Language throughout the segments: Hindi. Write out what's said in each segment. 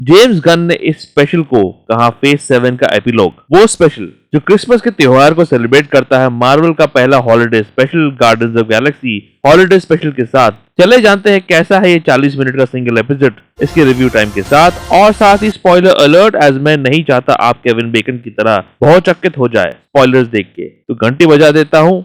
जेम्स गन ने इस स्पेशल को कहा फेज 7 का एपिलॉग, वो स्पेशल जो क्रिसमस के त्योहार को सेलिब्रेट करता है मार्वल का पहला holiday special guardians of Galaxy holiday special के साथ। चले जानते हैं कैसा है ये 40 मिनट का सिंगल एपिसोड इसके रिव्यू टाइम के साथ, और साथ ही स्पॉइलर अलर्ट, एज मैं नहीं चाहता आप केविन बेकन की तरह बहुत चकित हो जाए स्पॉयलर्स देख के, तो घंटी बजा देता हूँ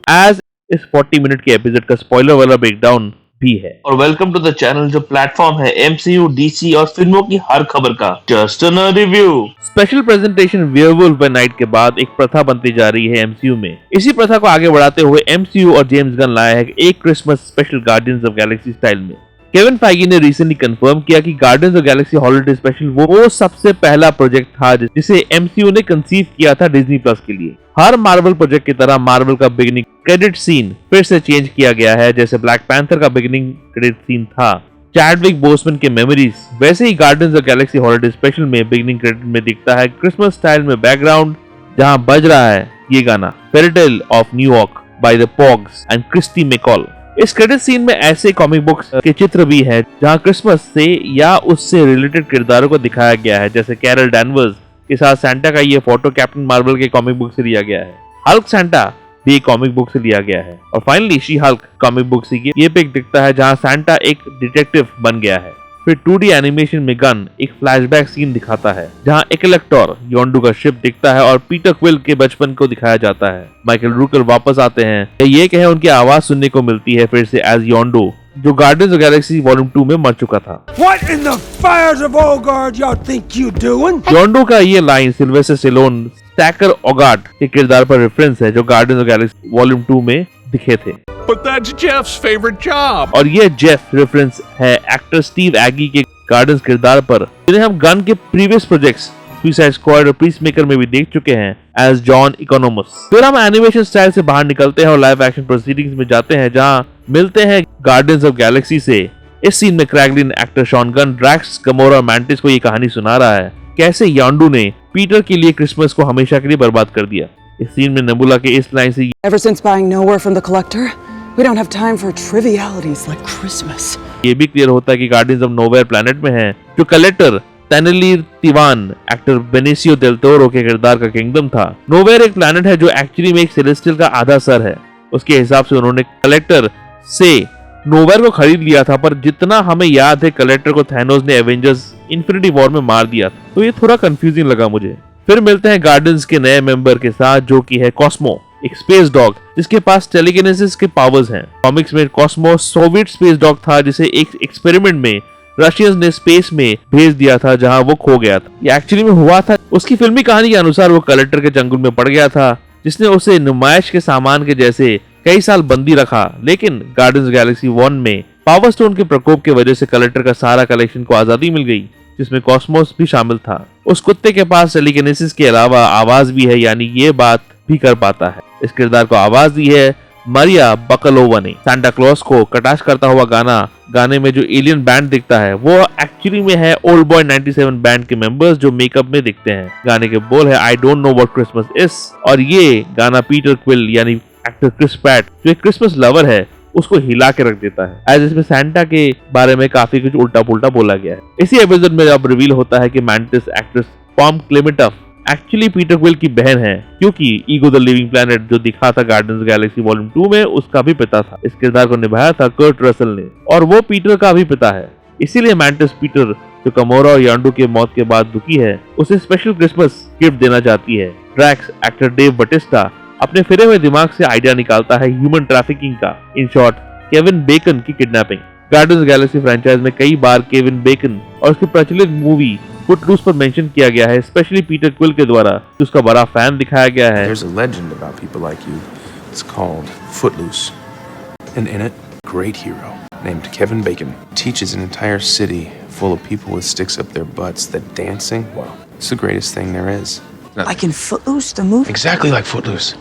एज इस 40 मिनट के एपिसोड का स्पॉइलर वाला ब्रेकडाउन भी है। और वेलकम टू द चैनल जो प्लेटफॉर्म है एमसीयू, डीसी और फिल्मों की हर खबर का just a review. Special presentation werewolf by night के बाद एक प्रथा बनती जा रही है एमसीयू में। इसी प्रथा को आगे बढ़ाते हुए एमसीयू और जेम्स गन लाया है एक Christmas special guardians of Galaxy style में। केविन फाइगी ने रिसेंटली कंफर्म किया कि guardians of Galaxy holiday special वो सबसे पहला प्रोजेक्ट था जिसे एमसीयू ने कंसीव किया था डिज्नी प्लस के लिए। हर मार्वल प्रोजेक्ट की तरह मार्वल का बिगिनिंग क्रेडिट सीन फिर से चेंज किया गया है, जैसे ब्लैक पैंथर का बिगिनिंग क्रेडिट सीन था चैडविक बोसमैन के मेमोरीज, वैसे ही Guardians of Galaxy holiday special में बिगिनिंग क्रेडिट में दिखता है क्रिसमस स्टाइल में बैकग्राउंड जहां बज रहा है ये गाना fairytale of New York by the Pogues and Kirsty MacColl. इस क्रेडिट सीन में ऐसे कॉमिक बुक्स के चित्र भी है जहां क्रिसमस से या उससे रिलेटेड किरदारों को दिखाया गया है, जैसे कैरल डैनवर्स के साथ सैंटा का ये फोटो कैप्टन मार्वल के कॉमिक बुक से लिया गया है। हल्क सैंटा भी कॉमिक बुक से लिया गया है, और finally she Hulk comic book से ये पिक दिखता है जहां सैंटा एक डिटेक्टिव बन गया है। फिर 2D एनिमेशन में गन एक फ्लैशबैक सीन दिखाता है जहां इलेक्टर योंडू का शिप दिखता है और पीटर क्विल के बचपन को दिखाया जाता है। माइकल रूकर वापस आते हैं, ये कहे उनकी आवाज सुनने को मिलती है फिर से एज योंडू, जो गार्डियंस ऑफ गैलेक्सी वॉल्यूम 2 में मर चुका था। What in the fires of Ogard y'all think you doing? योंडू का ये लाइन सिल्वेस्टर स्टेलोन स्टैकर ओगार्ड के किरदार पर रेफरेंस है जो गार्डियंस ऑफ गैलेक्सी वॉल्यूम 2 में दिखे थे। But that's Jeff's favorite job. और ये जेफ रेफरेंस है एक्टर स्टीव एगी के गार्डियंस किरदार पर, जिन्हें हम गन के प्रीवियस प्रोजेक्ट्स सुसाइड स्क्वाड और पीसमेकर में भी देख चुके हैं एज जॉन इकोनोमस। फिर हम एनिमेशन स्टाइल से बाहर निकलते हैं और लाइव एक्शन प्रोसीडिंग्स में जाते हैं जहां मिलते हैं गार्डियंस ऑफ गैलेक्सी से। इस सीन में Kraglin actor Sean Gunn Drax, Gamora और मैंटिस को ये कहानी सुना रहा है कैसे योंडू ने पीटर के लिए क्रिसमस को हमेशा के लिए बर्बाद कर दिया। इस सीन में नेबुला के इस लाइन से Ever since buying Nowhere from the Collector, we don't have time for trivialities like Christmas. ये भी क्लियर होता है कि गार्डियंस ऑफ नोवेयर प्लैनेट में है जो कलेक्टर तैनलीर तिवान एक्टर बेनिसियो डेल टोरो के किरदार का किंगडम था। नोवेयर एक प्लैनेट है जो एक्चुअली में एक सेलेस्टियल का आधा सर है। उसके हिसाब से उन्होंने कलेक्टर से नोवेयर को खरीद लिया था, पर जितना हमें याद है कलेक्टर को थैनोस ने एवेंजर्स इन्फिनिटी वॉर में मार दिया था, तो ये थोड़ा कंफ्यूजिंग लगा मुझे। फिर मिलते हैं गार्डियंस के नए मेंबर के साथ जो कि है कॉस्मो, एक स्पेस डॉग जिसके पास टेलीकिनेसिस के पावर्स हैं। कॉमिक्स में कॉस्मो सोवियत स्पेस डॉग था जिसे एक एक्सपेरिमेंट में रशियंस ने स्पेस में भेज दिया था जहां वो खो गया था। ये एक्चुअली में हुआ था। उसकी फिल्मी कहानी के अनुसार वो कलेक्टर के चंगुल में पड़ गया था जिसने उसे नुमाइश के सामान के जैसे कई साल बंदी रखा, लेकिन गार्डियंस गैलेक्सी 1 में पावर स्टोन के प्रकोप की वजह से कलेक्टर का सारा कलेक्शन को आजादी मिल गई, जिसमें कॉस्मोस भी शामिल था। उस कुत्ते के पास टेलीकिनेसिस के अलावा आवाज भी है, यानी ये बात भी कर पाता है। इस किरदार को आवाज दी है मारिया बकलोवा ने। सांता क्लॉस को कटाक्ष करता हुआ गाने में जो एलियन बैंड दिखता है वो एक्चुअली में है ओल्ड बॉय 97 बैंड के मेंबर्स जो मेकअप में दिखते हैं। गाने के बोल है I don't know what Christmas is, और ये गाना पीटर क्विल यानी एक्टर क्रिस पैट जो एक क्रिसमस लवर है उसको हिला के रख देता है, एज इसमें सैंटा के बारे में काफी कुछ उल्टा पुल्टा बोला गया है। इसी एपिसोड में अब रिवील होता है कि Mantis actress Pom Klementieff actually Peter Quill की बहन है, क्योंकि ईगो द लिविंग प्लैनेट जो दिखा था गार्डियंस गैलेक्सी वॉल्यूम 2 में उसका भी पिता था। इस किरदार को निभाया था कर्ट रसल ने, और वो पीटर का भी पिता है। इसीलिए मैंटिस पीटर जो कमोरा और योंडू के मौत के बाद दुखी है उसे स्पेशल क्रिसमस गिफ्ट देना चाहती है। ड्रैक्स एक्टर डेव बटिस्टा अपने फिरे हुए दिमाग से आइडिया निकालता है ह्यूमन ट्रैफिकिंग का, इन शॉर्ट केविन बेकन की किडनैपिंग। गार्डियंस गैलेक्सी फ्रेंचाइज में कई बार केविन बेकन और उसकी प्रचलित मूवी फुटलूस पर मेंशन किया गया है, स्पेशली पीटर क्विल के द्वारा उसका बड़ा फैन दिखाया गया है। There's a legend about people like you. It's called Footloose. And in it, a great hero named Kevin Bacon teaches an entire city full of people with sticks up their butts that dancing, wow, it's the greatest thing there is. Like in Footloose, the movie? Exactly like Footloose.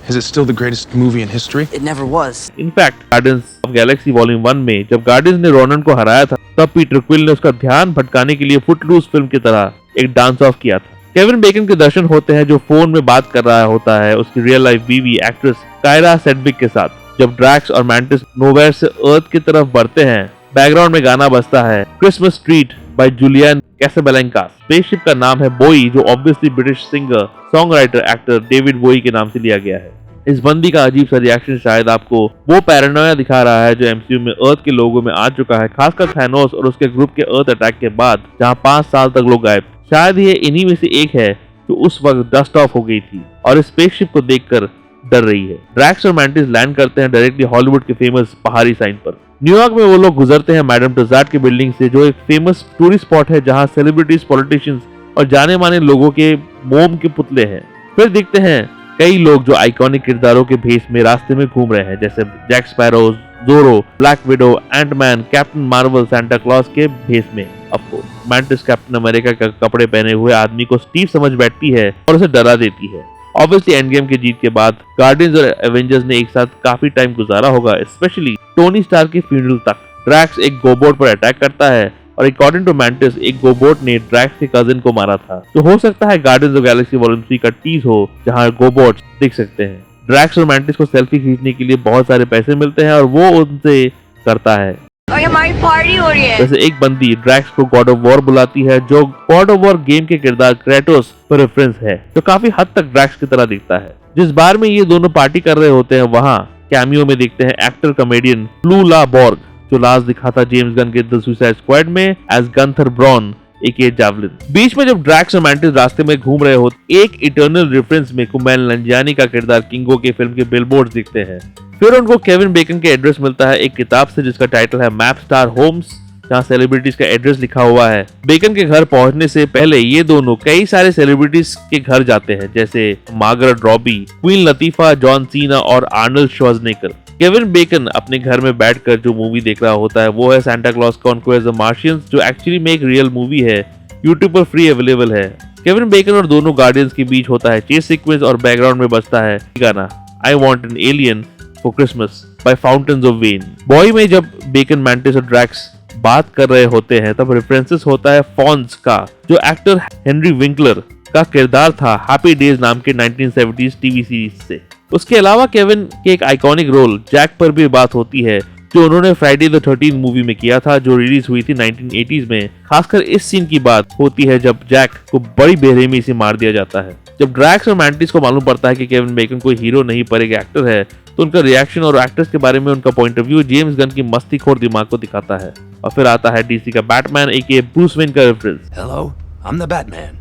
Is it still the greatest movie in history? It never was. In fact, guardians of Galaxy volume 1 में जब गार्डियंस ने रोनन को हराया था तब पीटर क्विल ने उसका ध्यान भटकाने के लिए फुटलूस फिल्म की तरह एक डांस ऑफ किया था। केविन बेकन के दर्शन होते हैं जो फोन में बात कर रहा होता है उसकी रियल लाइफ बीवी एक्ट्रेस कायरा सेडविक के साथ। जब ड्रैक्स और मैंटिस नोवेयर से अर्थ की तरफ बढ़ते हैं बैकग्राउंड में गाना बजता है Christmas treat by Julian Casablancas. Spaceship का नाम है बोई, जो obviously British singer, song writer, actor David Bowie के नाम से लिया गया है। इस बंदी का अजीब सा रिएक्शन शायद आपको वो पैरानोया दिखा रहा है जो एमसीयू में अर्थ के लोगों में आ चुका है, खासकर थैनोस और उसके ग्रुप के अर्थ अटैक के बाद, जहां 5 साल तक लोग गायब। शायद ये इन्हीं में से एक है जो उस वक्त डस्ट ऑफ हो गई थी और इस स्पेसशिप को देखकर डर रही है। ड्रैक्स और मैंटिस लैंड करते हैं डायरेक्टली हॉलीवुड के फेमस पहाड़ी साइन पर। न्यूयॉर्क में वो लोग गुजरते हैं मैडम टुसाड की बिल्डिंग से, जो एक फेमस टूरिस्ट स्पॉट है जहां सेलिब्रिटीज, पॉलिटिशियंस और जाने माने लोगों के मोम के पुतले हैं। फिर दिखते हैं कई लोग जो आइकॉनिक किरदारों के भेष में रास्ते में घूम रहे हैं, जैसे Jack Sparrow, Zorro, Black Widow, Antman, Captain Marvel, Santa Claus के भेष में। Of course Mantis Captain America के कपड़े पहने हुए आदमी को स्टीव समझ बैठती है और उसे डरा देती है। ऑब्वियसली एंड गेम की जीत के बाद गार्डियंस और एवेंजर्स ने एक साथ काफी टाइम गुजारा होगा, स्पेशली टोनी स्टार्क की फ्यूनरल तक। ड्रैक्स एक गोबोट पर अटैक करता है और अकॉर्डिंग टू मैंटिस एक गोबोट ने ड्रैक्स के कजिन को मारा था। तो हो सकता है गार्डियंस ऑफ गैलेक्सी वॉल्यूम 3 का टीज हो जहां गोबोट्स दिख सकते हैं। ड्रैक्स और मैंटिस को सेल्फी खींचने के लिए बहुत सारे पैसे मिलते हैं और वो उनसे करता है। और हमारी पार्टी हो रही है। वैसे एक बंदी ड्रैक्स को गॉड ऑफ वॉर बुलाती है, जो गॉड ऑफ वॉर गेम के किरदार क्रेटोस पर रेफरेंस है, जो काफी हद तक ड्रैक्स की तरह दिखता है। जिस बार में ये दोनों पार्टी कर रहे होते हैं, वहाँ कैमियो में देखते हैं एक्टर कॉमेडियन ब्लू ला बॉर्ग, जो लास्ट दिखा था जेम्स गन के द सुसाइड स्क्वाड में एज गंथर ब्रॉन एके जैवलिन। बीच में जब ड्रैक्स और मैंटिस रास्ते में घूम रहे होते, एक इटर्नल रेफरेंस में कुमैन नंजियानी का किरदार किंगो के फिल्म के बिलबोर्ड दिखते हैं। फिर उनको केविन बेकन के एड्रेस मिलता है एक किताब से, जिसका टाइटल है मैप स्टार होम्स, जहां सेलिब्रिटीज का एड्रेस लिखा हुआ है। बेकन के घर पहुंचने से पहले ये दोनों कई सारे सेलिब्रिटीज के घर जाते हैं, जैसे Margaret Robbie, Queen Latifah, John Cena और आर्नल्ड श्वार्ज़नेगर। केविन बेकन अपने घर में बैठकर जो मूवी देख रहा होता है वो है Santa Claus conquest the Martians, जो एक्चुअली में एक रियल मूवी है, यूट्यूब पर फ्री अवेलेबल है। केविन बेकन और दोनों गार्डियंस के बीच होता है चेस सीक्वेंस और बैकग्राउंड में बजता है गाना I want an alien for Christmas by Fountains of Wayne. बॉय में जब बेकन, मैंटिस और ड्रैक्स बात कर रहे होते हैं तब रेफरेंसेस होता है फॉन्स का, जो एक्टर हेनरी विंकलर का किरदार था हैप्पी डेज नाम के 1970s टीवी सीरीज से। उसके अलावा केविन के एक आइकॉनिक रोल जैक पर भी बात होती है, जो उन्होंने फ्राइडे द 13th मूवी में किया था, जो रिलीज हुई थी 1980s में। खासकर इस सीन की बात होती है जब जैक को बड़ी बेरहमी से मार दिया जाता है। जब ड्रैक्स और मैंटिस को मालूम पड़ता है कि केविन बेकन कोई हीरो नहीं पर एक एक्टर है, तो उनका रिएक्शन और एक्टर्स के बारे में उनका point of view James Gunn की मस्तीखोर दिमाग को दिखाता है। और फिर आता है डीसी का बैटमैन एके ब्रूस वेन का reference. Hello, I'm the Batman.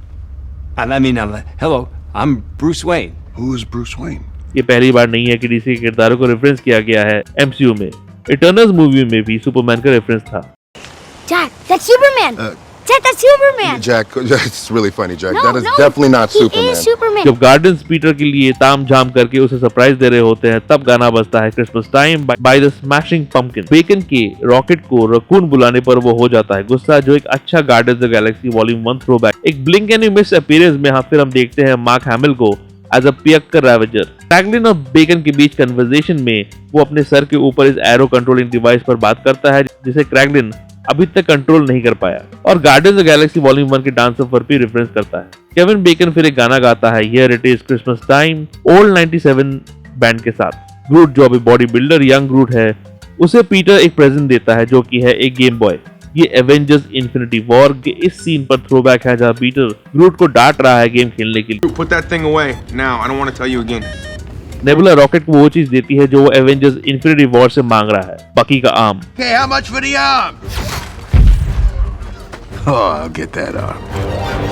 Hello, I'm Bruce Wayne. Who is Bruce Wayne? ये पहली बार नहीं है कि डीसी के किरदारों को रेफरेंस किया गया है एमसीयू में। इटर्नल्स मूवी में भी सुपरमैन का रेफरेंस था। Jack, that's Superman. Jack, that's Superman. Jack, it's really funny, Jack. No, that is no, definitely not he Superman. is Superman. जब गार्डियंस पीटर के लिए ताम झाम करके उसे सरप्राइज दे रहे होते हैं, तब गाना बजता है Christmas time by the Smashing Pumpkin. Bacon के रॉकेट को रकून बुलाने पर वो हो जाता है गुस्सा, जो एक अच्छा Guardians of Galaxy volume 1 throwback. एक blink and you miss appearance में फिर हम देखते हैं मार्क हैमिल को एज अ पियक्कर रैवेजर। फ्रैंकलिन और बेकन के बीच कन्वर्सेशन में वो अपने सर के ऊपर इस एरो कंट्रोलिंग डिवाइस पर बात करता है, जिसे फ्रैंकलिन अभी तक कंट्रोल नहीं कर पाया, और गार्डियंस ऑफ गैलेक्सी वॉल्यूम 1 के डांस पर भी रेफरेंस करता है। केविन बेकन फिर एक गाना गाता है here it is Christmas time old 97 band के साथ। ग्रूट, जो अभी बॉडी बिल्डर यंग ग्रूट है, उसे पीटर एक प्रेजेंट देता है जो कि है एक गेम बॉय। ये एवेंजर्स इन्फिनिटी वॉर के इस सीन पर थ्रोबैक है जहां पीटर ग्रूट को डांट रहा है गेम खेलने के लिए। Put that thing away now. I don't want to tell you again. Nebula rocket को वो चीज देती है जो वो एवेंजर्स इन्फिनिटी वॉर से मांग रहा है, बकी का arm. Okay, how much for the arm? Oh, I'll get that arm.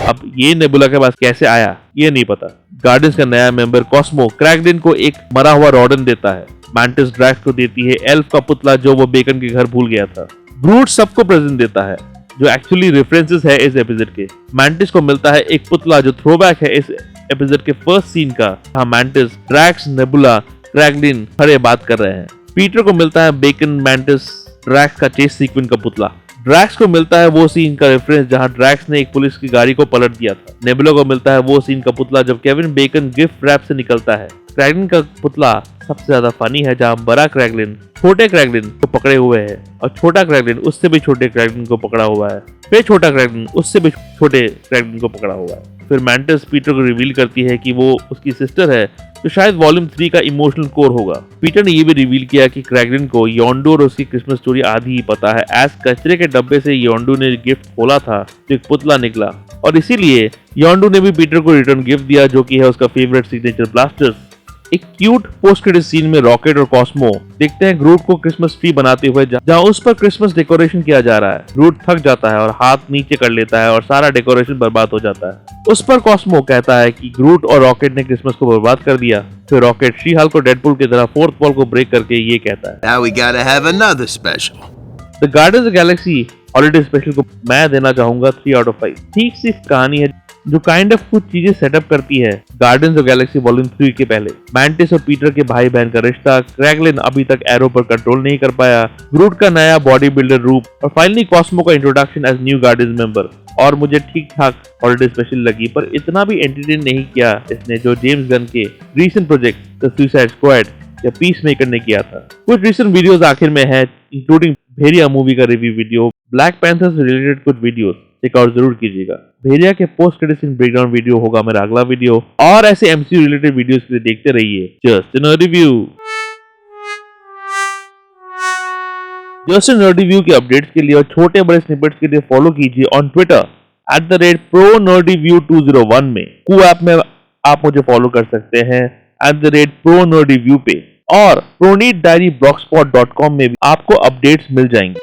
अब ये नेबुला के पास कैसे आया ये नहीं पता। गार्डियंस का नया मेंबर कॉस्मो क्रैकडिन को एक मरा हुआ रॉडन देता है। मैंटिस ड्रैक्स को देती है एल्फ का पुतला जो वो बेकन के घर भूल गया था। ग्रूट सबको प्रेजेंट देता है, जो एक्चुअली रेफरेंसेस है इस एपिसोड के। मैंटिस को मिलता है एक पुतला जो थ्रोबैक है इस एपिसोड के फर्स्ट सीन का, जहां मैंटिस, ड्रैक्स, नेबुला, क्रैकडिन खड़े बात कर रहे हैं। पीटर को मिलता है बेकन, मैंटिस, ड्रैक्स का चेस सीक्वेंस का पुतला। ड्रैक्स को मिलता है वो सीन का रेफरेंस जहां ड्रैक्स ने एक पुलिस की गाड़ी को पलट दिया था। नेबुला को मिलता है वो सीन का पुतला जब केविन बेकन गिफ्ट रैप से निकलता है। क्रैकलिन का पुतला सबसे ज्यादा फनी है, जहां बड़ा क्रैकलिन छोटे क्रैकलिन को पकड़े हुए है और छोटा क्रैकलिन उससे भी छोटे क्रैकलिन को पकड़ा हुआ है, फिर छोटा क्रैकलिन उससे भी छोटे क्रैकलिन को पकड़ा हुआ है। फिर मैंटिस पीटर को रिवील करती है कि वो उसकी सिस्टर है तो शायद वॉल्यूम 3 का इमोशनल कोर होगा। पीटर ने ये भी रिवील किया कि क्रैगलिन को योंडू और उसकी क्रिसमस स्टोरी आधी ही पता है। एज कचरे के डब्बे से योंडू ने गिफ्ट खोला था तो एक पुतला निकला और इसीलिए योंडू ने भी पीटर को रिटर्न गिफ्ट दिया जो कि है उसका फेवरेट सिग्नेचर ब्लास्टर। एक क्यूट पोस्ट क्रेडिट सीन में रॉकेट और कॉस्मो देखते हैं ग्रूट को क्रिसमस ट्री बनाते हुए जहां उस पर क्रिसमस डेकोरेशन किया जा रहा है। ग्रूट थक जाता है और हाथ नीचे कर लेता है और सारा डेकोरेशन बर्बाद हो जाता है। उस पर कॉस्मो कहता है कि ग्रूट और रॉकेट ने क्रिसमस को बर्बाद कर दिया। फिर रॉकेट शी हाल्क को डेडपूल की तरह फोर्थ वॉल को ब्रेक करके ये कहता है, Now we gotta have another special. The guardians of the Galaxy holiday special को मैं देना चाहूंगा 3 आउट ऑफ 5। ठीक सी कहानी है जो काइंड ऑफ कुछ चीजें सेटअप करती है गार्डियंस ऑफ गैलेक्सी वॉल्यूम 3 के पहले। मैंटिस और पीटर के भाई बहन का रिश्ता, क्रैगलिन अभी तक एरो पर कंट्रोल नहीं कर पाया, ग्रूट का नया बॉडी बिल्डर रूप और फाइनली कॉस्मो का introduction as new Guardians member. और मुझे ठीक ठाक हॉलिडे स्पेशल लगी पर इतना भी एंटरटेन नहीं किया इसने जो जेम्स गन के recent project the Suicide Squad या पीस मेकर ने किया था। कुछ रीसेंट वीडियोस आखिर में है इंक्लूडिंग भेड़िया मूवी का रिव्यू वीडियो, ब्लैक पैंथर से रिलेटेड कुछ वीडियोस चेकआउट जरूर कीजिएगा। भेड़िया के post credit scene breakdown video होगा मेरा अगला वीडियो और ऐसे एमसीयू रिलेटेड वीडियोस के लिए देखते रहिए just in review. Just in review के अपडेट्स के लिए और छोटे बड़े स्निपेट्स के लिए फॉलो कीजिए ऑन ट्विटर @ProNerdyView201 में। कू ऐप में आप मुझे फॉलो कर सकते हैं @ProNerdyView पे और ProNeedDiaryBlogspot.com में भी आपको अपडेट्स मिल जाएंगे।